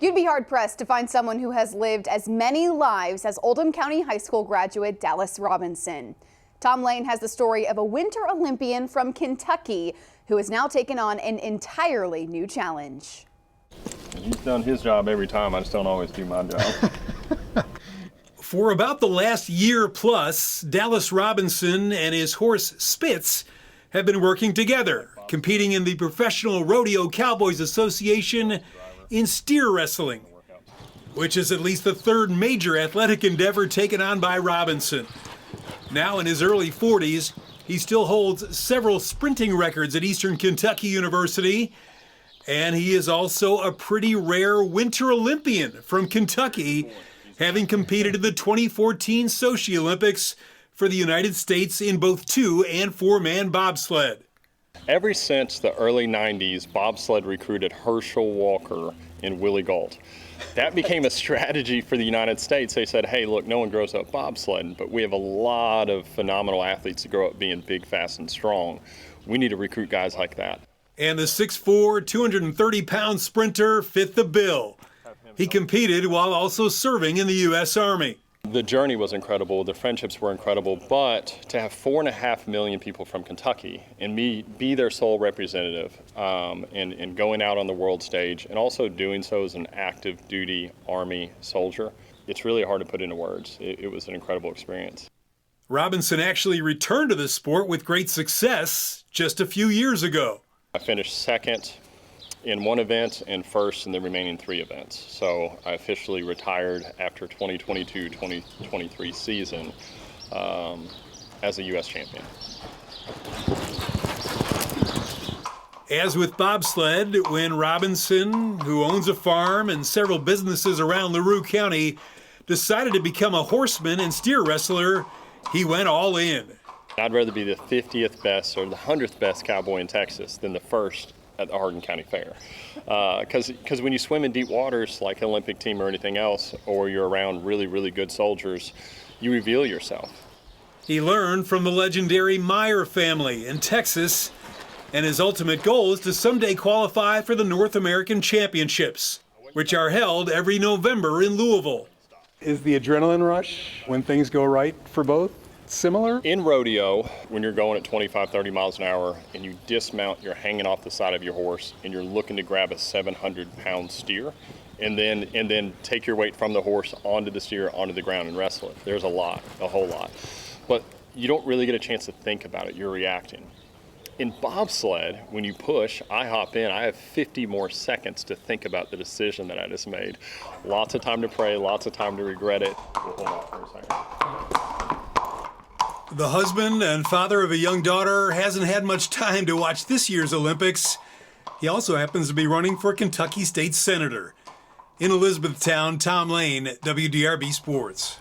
You'd be hard-pressed to find someone who has lived as many lives as Oldham County High School graduate Dallas Robinson. Tom Lane has the story of a Winter Olympian from Kentucky who has now taken on an entirely new challenge. He's done his job every time. I just don't always do my job. For about the last year plus, Dallas Robinson and his horse Spitz have been working together, competing in the Professional Rodeo Cowboys Association in steer wrestling, which is at least the third major athletic endeavor taken on by Robinson. Now in his early 40s, he still holds several sprinting records at Eastern Kentucky University, and he is also a pretty rare Winter Olympian from Kentucky, having competed in the 2014 Sochi Olympics for the United States in both 2- and 4-man bobsled. Ever since the early 90s, bobsled recruited Herschel Walker and Willie Gault. That became a strategy for the United States. They said, hey, look, no one grows up bobsledding, but we have a lot of phenomenal athletes that grow up being big, fast, and strong. We need to recruit guys like that. And the 6'4", 230-pound sprinter fit the bill. He competed while also serving in the U.S. Army. The journey was incredible, the friendships were incredible, but to have 4.5 million people from Kentucky and me be their sole representative and going out on the world stage and also doing so as an active duty Army soldier, it's really hard to put into words. It was an incredible experience. Robinson actually returned to the sport with great success just a few years ago. I finished second in one event and first in the remaining 3 events. So I officially retired after 2022-2023 season as a U.S. champion. As with bobsled, when Robinson, who owns a farm and several businesses around LaRue County, decided to become a horseman and steer wrestler, he went all in. I'd rather be the 50th best or the 100th best cowboy in Texas than the first at the Hardin County Fair. Because when you swim in deep waters like an Olympic team or anything else, or you're around really, really good soldiers, you reveal yourself. He learned from the legendary Meyer family in Texas, and his ultimate goal is to someday qualify for the North American Championships, which are held every November in Louisville. Is the adrenaline rush when things go right for both similar? In rodeo, when you're going at 25, 30 miles an hour and you dismount, you're hanging off the side of your horse and you're looking to grab a 700-pound steer and then take your weight from the horse onto the steer, onto the ground and wrestle it. There's a whole lot. But you don't really get a chance to think about it, you're reacting. In bobsled, when you push, I hop in, I have 50 more seconds to think about the decision that I just made. Lots of time to pray, lots of time to regret it. We'll hold off for a second. The husband and father of a young daughter hasn't had much time to watch this year's Olympics. He also happens to be running for Kentucky State Senator. In Elizabethtown, Tom Lane, WDRB Sports.